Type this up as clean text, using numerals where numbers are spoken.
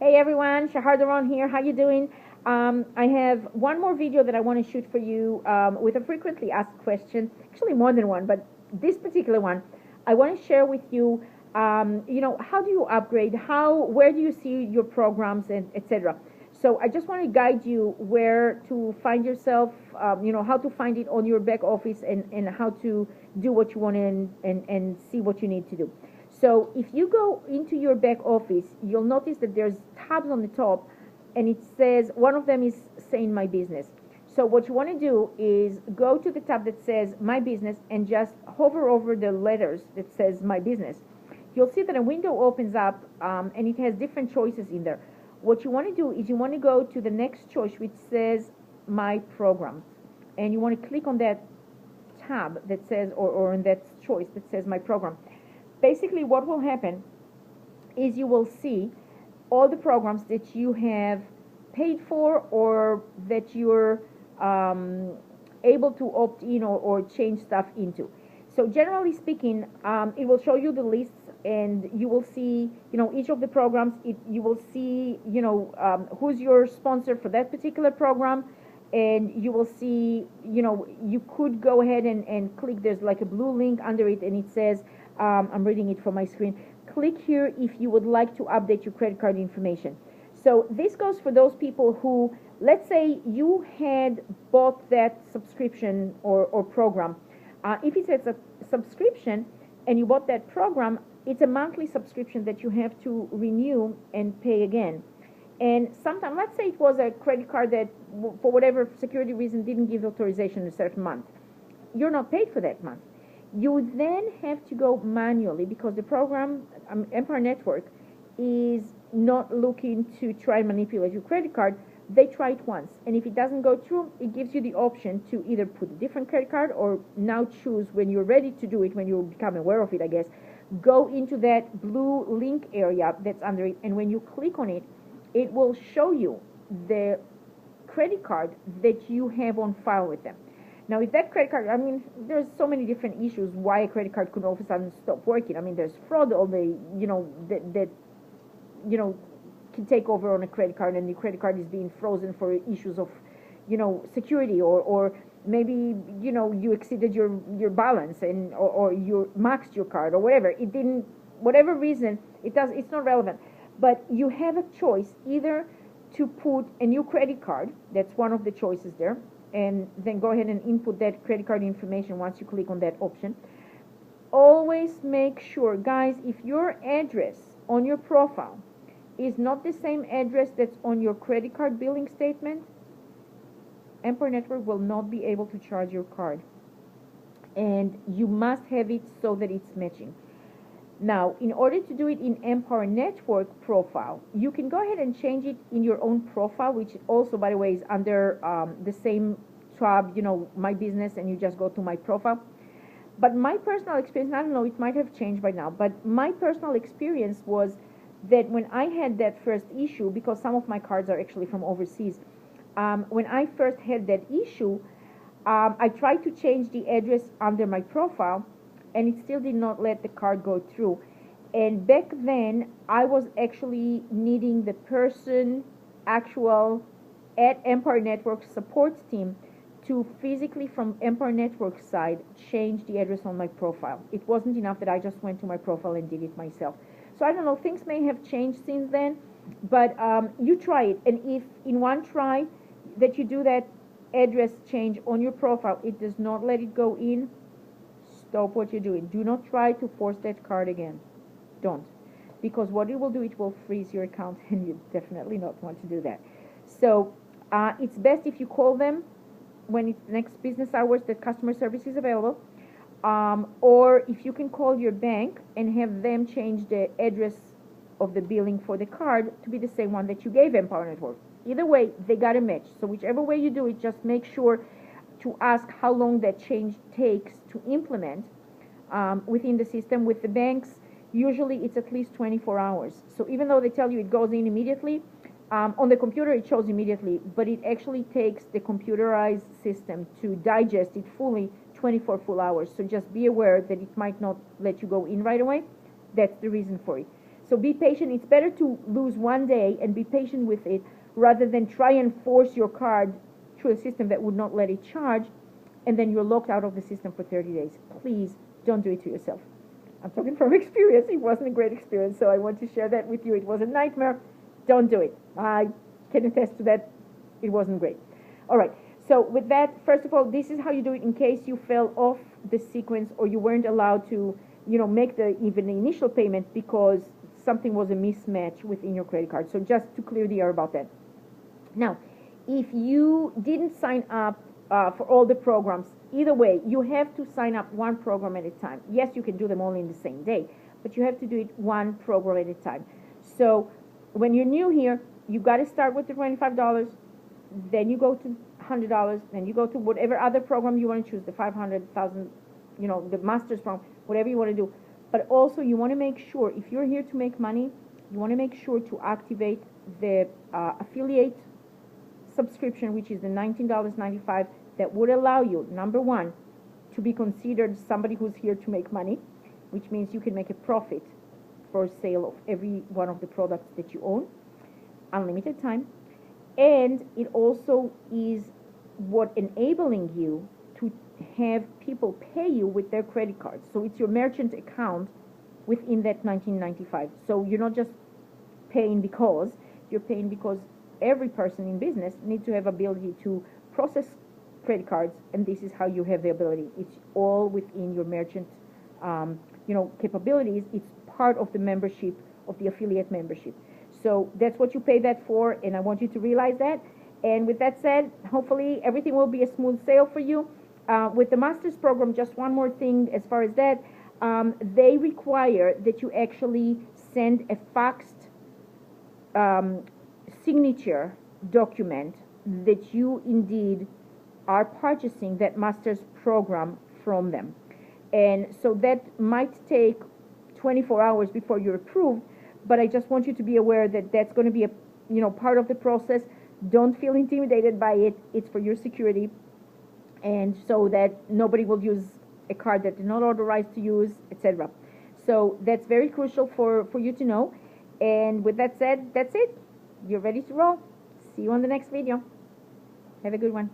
Hey everyone, Shahar Daron here. How you doing? I have one more video that I want to shoot for you with a frequently asked question. Actually, more than one, but this particular one, I want to share with you. How do you upgrade? Where do you see your programs and etc. So I just want to guide you where to find yourself. How to find it on your back office and how to do what you want and see what you need to do. So if you go into your back office, you'll notice that there's tabs on the top, and it says, one of them is saying My Business. So what you want to do is go to the tab that says My Business and just hover over the letters that says My Business. You'll see that a window opens up, and it has different choices in there. What you want to do is you want to go to the next choice, which says My Program, and you want to click on that tab that says, or on that choice that says My Program. Basically, what will happen is you will see all the programs that you have paid for or that you're able to opt in or change stuff into. So generally speaking, it will show you the lists, and you will see, each of the programs. You will see, who's your sponsor for that particular program, and you will see, you could go ahead and click. There's like a blue link under it, and it says, I'm reading it from my screen. Click here if you would like to update your credit card information. So this goes for those people who, let's say you had bought that subscription or program. If it says a subscription and you bought that program, it's a monthly subscription that you have to renew and pay again. And sometimes, let's say it was a credit card that, for whatever security reason, didn't give authorization a certain month. You're not paid for that month. You then have to go manually, because the program, Empire Network, is not looking to try and manipulate your credit card. They try it once, and if it doesn't go through, it gives you the option to either put a different credit card, or now choose, when you're ready to do it, when you become aware of it, I guess, go into that blue link area that's under it, and when you click on it, it will show you the credit card that you have on file with them. Now, if that credit card, there's so many different issues why a credit card could all of a sudden stop working. There's fraud, all the, that can take over on a credit card, and the credit card is being frozen for issues of, security, or maybe, you exceeded your balance, or you maxed your card, or whatever. It didn't, whatever reason, it's not relevant. But you have a choice either to put a new credit card. That's one of the choices there. And then go ahead and input that credit card information once you click on that option. Always make sure, guys, if your address on your profile is not the same address that's on your credit card billing statement, Empire Network will not be able to charge your card. And you must have it so that it's matching. Now, in order to do it in Empire Network profile, you can go ahead and change it in your own profile, which also, by the way, is under the same tab, My Business, and you just go to My Profile. But my personal experience, I don't know, it might have changed by now, but my personal experience was that when I had that first issue, because some of my cards are actually from overseas, when I first had that issue, I tried to change the address under my profile, and it still did not let the card go through. And back then, I was actually needing the person actual at Empire Network support team to physically, from Empire Network side, change the address on my profile. It wasn't enough that I just went to my profile and did it myself. So I don't know, things may have changed since then, but you try it. And if in one try that you do that address change on your profile, it does not let it go in, stop what you're doing. Do not try to force that card again. Don't. Because what it will do, it will freeze your account, and you definitely not want to do that. So it's best if you call them when it's next business hours that customer service is available, or if you can call your bank and have them change the address of the billing for the card to be the same one that you gave Empire Network. Either way, they got a match. So whichever way you do it, just make sure to ask how long that change takes to implement within the system. With the banks, usually it's at least 24 hours. So even though they tell you it goes in immediately, on the computer it shows immediately, but it actually takes the computerized system to digest it fully 24 full hours. So just be aware that it might not let you go in right away. That's the reason for it. So be patient. It's better to lose one day and be patient with it rather than try and force your card through a system that would not let it charge, and then you're locked out of the system for 30 days. Please don't do it to yourself. I'm talking from experience. It wasn't a great experience, so I want to share that with you. It was a nightmare. Don't do it. I can attest to that. It wasn't great. All right. So with that, first of all, this is how you do it in case you fell off the sequence or you weren't allowed to, make even the initial payment because something was a mismatch within your credit card. So just to clear the air about that. Now, if you didn't sign up for all the programs, either way, you have to sign up one program at a time. Yes, you can do them all in the same day, but you have to do it one program at a time. So when you're new here, you got to start with the $25, then you go to $100, then you go to whatever other program you want to choose, the 500,000, the master's program, whatever you want to do. But also you want to make sure, if you're here to make money, you want to make sure to activate the affiliate subscription, which is the $19.95, that would allow you, number one, to be considered somebody who's here to make money, which means you can make a profit for sale of every one of the products that you own, unlimited time, and it also is what enabling you to have people pay you with their credit cards. So it's your merchant account within that $19.95. So you're not just paying because, you're paying because every person in business needs to have ability to process credit cards, and this is how you have the ability. It's all within your merchant capabilities. It's part of the membership, of the affiliate membership. So that's what you pay that for, and I want you to realize that. And with that said, hopefully everything will be a smooth sail for you. With the master's program, just one more thing as far as that, they require that you actually send a faxed signature document that you indeed are purchasing that master's program from them. And so that might take 24 hours before you're approved, but I just want you to be aware that that's going to be a part of the process. Don't feel intimidated by it. It's for your security, and so that nobody will use a card that they're not authorized to use, etc. So that's very crucial for you to know. And with that said, that's it. You're ready to roll. See you on the next video. Have a good one.